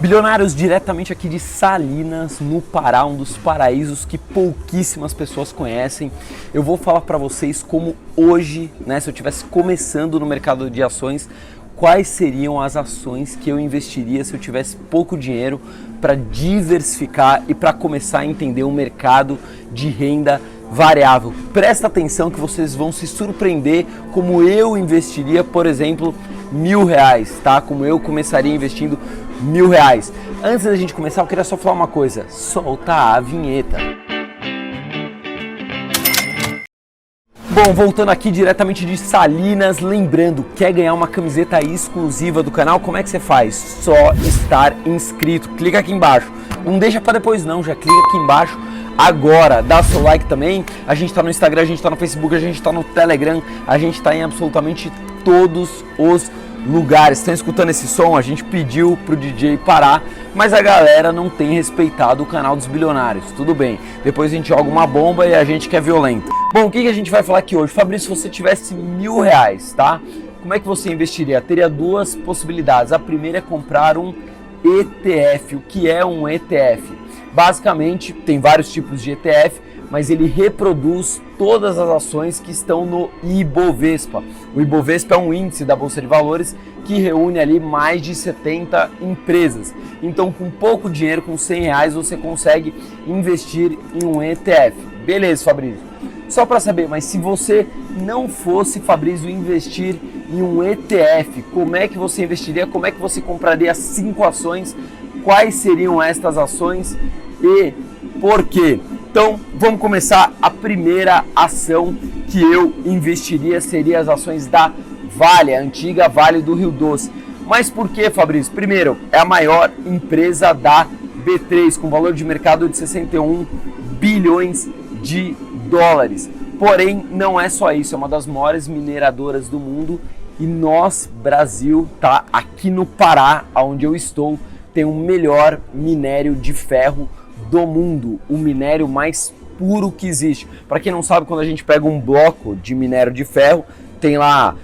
Bilionários, diretamente aqui de Salinas, no Pará, um dos paraísos que pouquíssimas pessoas conhecem. Eu vou falar para vocês como hoje, se eu estivesse começando no mercado de ações, quais seriam as ações que eu investiria se eu tivesse pouco dinheiro para diversificar e para começar a entender o mercado de renda variável. Presta atenção que vocês vão se surpreender como eu investiria, por exemplo, R$1.000, tá? Como eu começaria investindo R$1.000. Antes da gente começar, eu queria só falar uma coisa. Solta a vinheta. Bom, voltando aqui diretamente de Salinas, lembrando, quer ganhar uma camiseta exclusiva do canal? Como é que você faz? Só estar inscrito. Clica aqui embaixo. Não deixa para depois não, já clica aqui embaixo agora. Dá seu like também. A gente tá no Instagram, a gente tá no Facebook, a gente tá no Telegram, a gente tá em absolutamente todos os lugares. Estão escutando esse som? A gente pediu pro DJ parar, mas a galera não tem respeitado o canal dos bilionários. Tudo bem, depois a gente joga uma bomba e a gente que é violento. Bom, o que a gente vai falar aqui hoje? Fabrício, se você tivesse R$1.000, tá? Como é que você investiria? Teria duas possibilidades. A primeira é comprar um ETF. O que é um ETF? Basicamente, tem vários tipos de ETF, mas ele reproduz todas as ações que estão no Ibovespa. O Ibovespa é um índice da Bolsa de Valores que reúne ali mais de 70 empresas. Então, com pouco dinheiro, com R$100, você consegue investir em um ETF. Beleza, Fabrício. Só para saber, mas se você não fosse, Fabrício, investir em um ETF, como é que você investiria? Como é que você compraria 5 ações? Quais seriam estas ações e por quê? Então, vamos começar. A primeira ação que eu investiria seria as ações da Vale, a antiga Vale do Rio Doce. Mas por quê, Fabrício? Primeiro, é a maior empresa da B3, com valor de mercado de 61 bilhões de dólares. Porém, não é só isso, é uma das maiores mineradoras do mundo e nós, Brasil, tá aqui no Pará, onde eu estou, tem o melhor minério de ferro do mundo, o minério mais puro que existe. Para quem não sabe, quando a gente pega um bloco de minério de ferro, tem lá,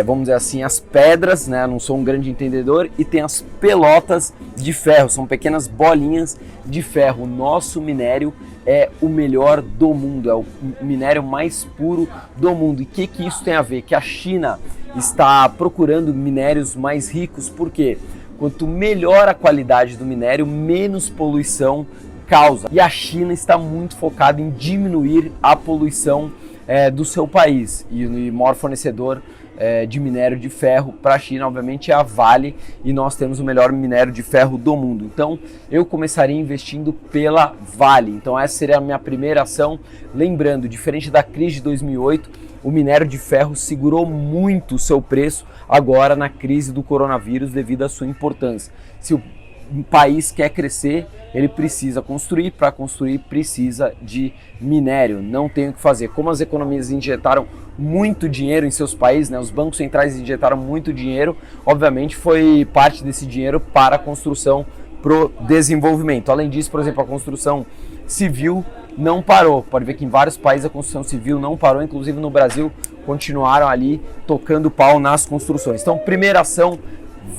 vamos dizer assim, as pedras, Não sou um grande entendedor, e tem as pelotas de ferro, são pequenas bolinhas de ferro. O nosso minério é o melhor do mundo, é o minério mais puro do mundo. E o que isso tem a ver? Que a China está procurando minérios mais ricos, por quê? Quanto melhor a qualidade do minério, menos poluição causa. E a China está muito focada em diminuir a poluição do seu país. E o maior fornecedor de minério de ferro para a China, obviamente, é a Vale. E nós temos o melhor minério de ferro do mundo. Então, eu começaria investindo pela Vale. Então, essa seria a minha primeira ação. Lembrando, diferente da crise de 2008, o minério de ferro segurou muito o seu preço agora na crise do coronavírus devido à sua importância. Se o país quer crescer, ele precisa construir, para construir precisa de minério, não tem o que fazer. Como as economias injetaram muito dinheiro em seus países, os bancos centrais injetaram muito dinheiro, obviamente foi parte desse dinheiro para a construção, para o desenvolvimento. Além disso, por exemplo, a construção civil não parou. Pode ver que em vários países a construção civil não parou, inclusive no Brasil continuaram ali tocando pau nas construções. Então, primeira ação,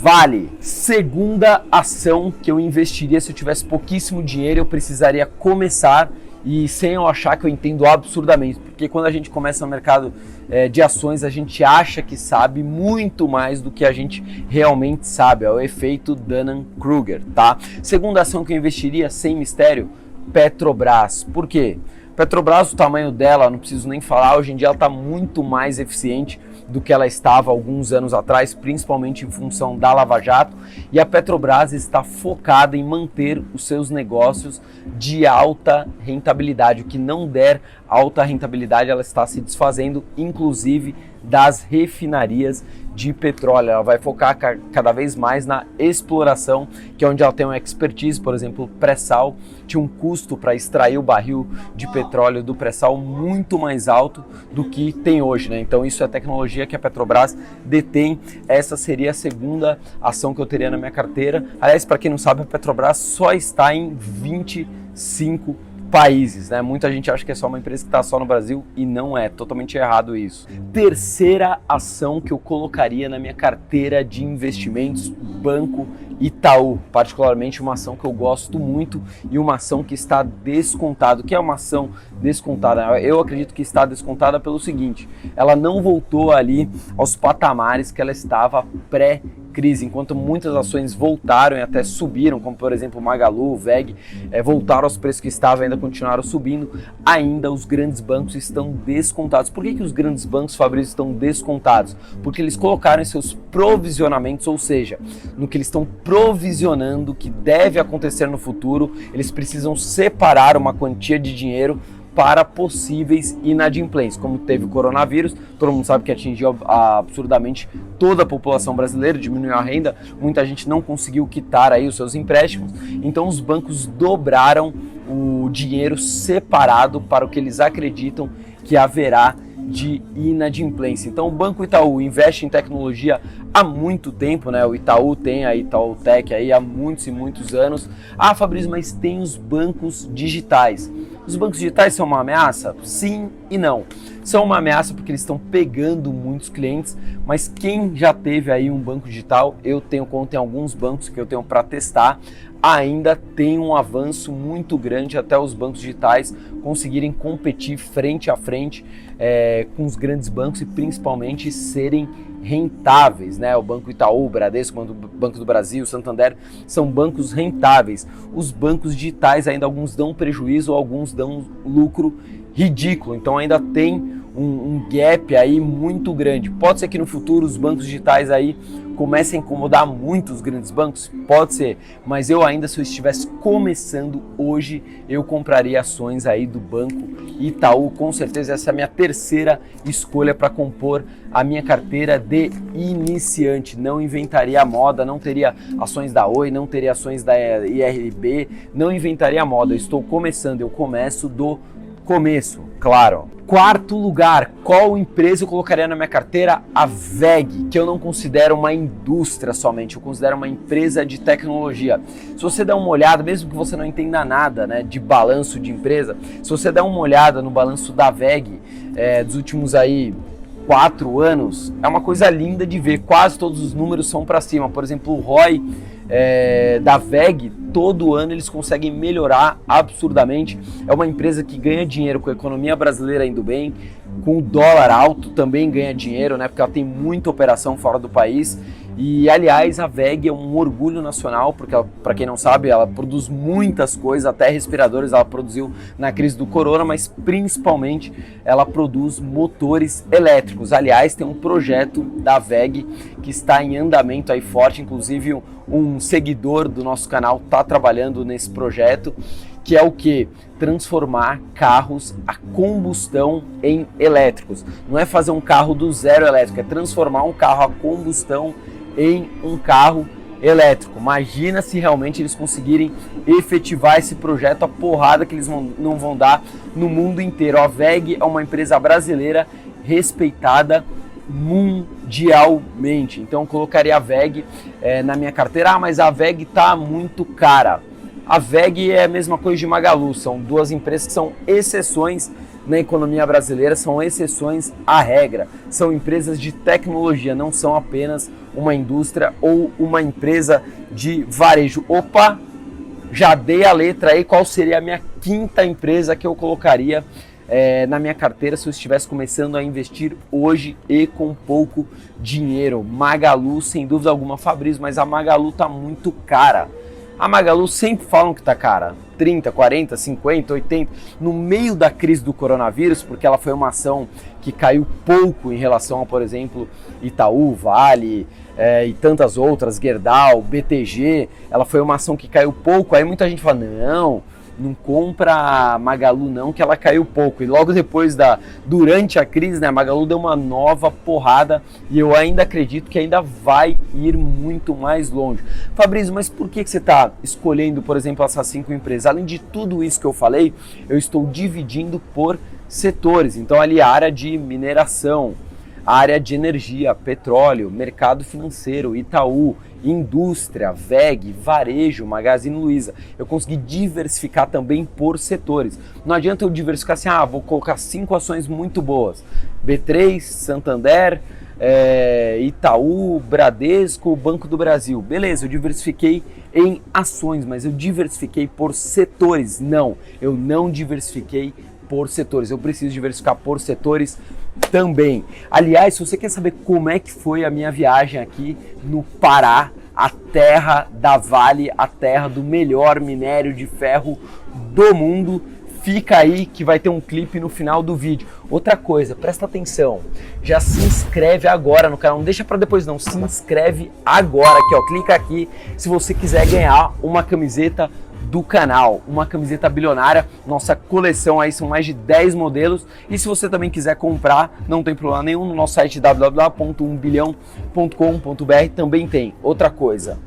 Vale. Segunda ação que eu investiria se eu tivesse pouquíssimo dinheiro, eu precisaria começar e sem eu achar que eu entendo absurdamente, porque quando a gente começa no mercado de ações, a gente acha que sabe muito mais do que a gente realmente sabe. É o efeito Dunning-Kruger, tá? Segunda ação que eu investiria, sem mistério, Petrobras. Por quê? Petrobras, o tamanho dela, não preciso nem falar, hoje em dia ela está muito mais eficiente do que ela estava alguns anos atrás, principalmente em função da Lava Jato, e a Petrobras está focada em manter os seus negócios de alta rentabilidade. O que não der alta rentabilidade, ela está se desfazendo, inclusive das refinarias de petróleo. Ela vai focar cada vez mais na exploração, que é onde ela tem uma expertise. Por exemplo, o pré-sal tinha um custo para extrair o barril de petróleo do pré-sal muito mais alto do que tem hoje, Então isso é tecnologia que a Petrobras detém. Essa seria a segunda ação que eu teria na minha carteira. Aliás, para quem não sabe, a Petrobras só está em 25 países, Muita gente acha que é só uma empresa que está só no Brasil e não é, totalmente errado isso. Terceira ação que eu colocaria na minha carteira de investimentos, Banco Itaú, particularmente uma ação que eu gosto muito e uma ação que está descontada. O que é uma ação descontada? Eu acredito que está descontada pelo seguinte: ela não voltou ali aos patamares que ela estava pré-crise, enquanto muitas ações voltaram e até subiram, como por exemplo Magalu, VEG, voltaram aos preços que estavam e ainda continuaram subindo, ainda os grandes bancos estão descontados. Por que os grandes bancos, Fabrício, estão descontados? Porque eles colocaram em seus provisionamentos, ou seja, no que eles estão provisionando que deve acontecer no futuro, eles precisam separar uma quantia de dinheiro para possíveis inadimplências. Como teve o coronavírus, todo mundo sabe que atingiu absurdamente toda a população brasileira, diminuiu a renda, muita gente não conseguiu quitar aí os seus empréstimos, então os bancos dobraram o dinheiro separado para o que eles acreditam que haverá de inadimplência. Então o Banco Itaú investe em tecnologia há muito tempo, né? O Itaú tem a Itaú Tech aí há muitos e muitos anos. Ah, Fabrício, mas tem os bancos digitais. Os bancos digitais são uma ameaça? Sim e não. São uma ameaça porque eles estão pegando muitos clientes, mas quem já teve aí um banco digital, eu tenho conta em alguns bancos que eu tenho para testar, ainda tem um avanço muito grande até os bancos digitais conseguirem competir frente a frente com os grandes bancos e principalmente serem rentáveis, né? O Banco Itaú, o Bradesco, o Banco do Brasil, o Santander, são bancos rentáveis. Os bancos digitais ainda alguns dão prejuízo, alguns dão lucro ridículo, então ainda tem um gap aí muito grande. Pode ser que no futuro os bancos digitais aí comecem a incomodar muito os grandes bancos? Pode ser, mas eu ainda, se eu estivesse começando hoje, eu compraria ações aí do Banco Itaú, com certeza essa é a minha terceira escolha para compor a minha carteira de iniciante. Não inventaria a moda, não teria ações da Oi, não teria ações da IRB, não inventaria a moda, eu estou começando, eu começo do começo, claro. Quarto lugar, qual empresa eu colocaria na minha carteira? A VEG, que eu não considero uma indústria somente, eu considero uma empresa de tecnologia. Se você der uma olhada, mesmo que você não entenda nada, né, de balanço de empresa, se você der uma olhada no balanço da VEG dos últimos aí 4 anos, é uma coisa linda de ver, quase todos os números são para cima. Por exemplo, o ROI da VEG, todo ano eles conseguem melhorar absurdamente. É uma empresa que ganha dinheiro com a economia brasileira indo bem, com o dólar alto também ganha dinheiro, né? Porque ela tem muita operação fora do país. E aliás, a VEG é um orgulho nacional, porque para quem não sabe, ela produz muitas coisas, até respiradores ela produziu na crise do corona, mas principalmente ela produz motores elétricos. Aliás, tem um projeto da VEG que está em andamento aí forte, inclusive um seguidor do nosso canal está trabalhando nesse projeto, que é o que? Transformar carros a combustão em elétricos. Não é fazer um carro do zero elétrico, é transformar um carro a combustão em um carro elétrico. Imagina se realmente eles conseguirem efetivar esse projeto, a porrada que eles não vão dar no mundo inteiro. A VEG é uma empresa brasileira respeitada mundialmente, então eu colocaria a VEG na minha carteira. Ah, mas a VEG tá muito cara. A VEG é a mesma coisa de Magalu, são duas empresas que são exceções na economia brasileira, são exceções à regra, são empresas de tecnologia, não são apenas uma indústria ou uma empresa de varejo. Opa, já dei a letra aí, qual seria a minha quinta empresa que eu colocaria na minha carteira se eu estivesse começando a investir hoje e com pouco dinheiro? Magalu, sem dúvida alguma. Fabrício, mas a Magalu tá muito cara. A Magalu sempre falam que tá cara, 30, 40, 50, 80, no meio da crise do coronavírus, porque ela foi uma ação que caiu pouco em relação a, por exemplo, Itaú, Vale e tantas outras, Gerdau, BTG, ela foi uma ação que caiu pouco, aí muita gente fala, não compra a Magalu não, que ela caiu pouco. E logo depois, durante a crise, né, a Magalu deu uma nova porrada e eu ainda acredito que ainda vai ir muito mais longe. Fabrício, mas por que você está escolhendo, por exemplo, essas 5 empresas? Além de tudo isso que eu falei, eu estou dividindo por setores. Então ali a área de mineração, a área de energia, petróleo, mercado financeiro, Itaú, indústria, VEG, varejo, Magazine Luiza. Eu consegui diversificar também por setores. Não adianta eu diversificar assim, vou colocar 5 ações muito boas. B3, Santander, Itaú, Bradesco, Banco do Brasil. Beleza, eu diversifiquei em ações, mas eu diversifiquei por setores. Não, eu não diversifiquei por setores. Eu preciso diversificar por setores também. Aliás, se você quer saber como é que foi a minha viagem aqui no Pará, a terra da Vale, a terra do melhor minério de ferro do mundo, fica aí que vai ter um clipe no final do vídeo. Outra coisa, presta atenção, já se inscreve agora no canal, não deixa para depois não, se inscreve agora aqui, ó, clica aqui se você quiser ganhar uma camiseta do canal, uma camiseta bilionária, nossa coleção aí são mais de 10 modelos, e se você também quiser comprar, não tem problema nenhum, no nosso site www.1bilhão.com.br também tem. Outra coisa,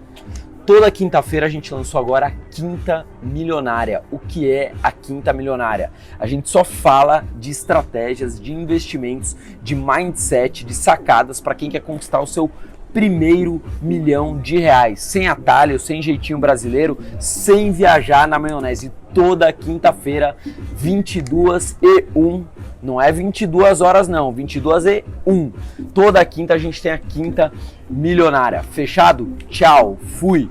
toda quinta-feira a gente lançou agora a Quinta Milionária. O que é a Quinta Milionária? A gente só fala de estratégias, de investimentos, de mindset, de sacadas para quem quer conquistar o seu primeiro milhão de reais, sem atalho, sem jeitinho brasileiro, sem viajar na maionese. Toda quinta-feira, 22h01, não é 22 horas não, 22h01. Toda quinta a gente tem a Quinta Milionária. Fechado? Tchau, fui!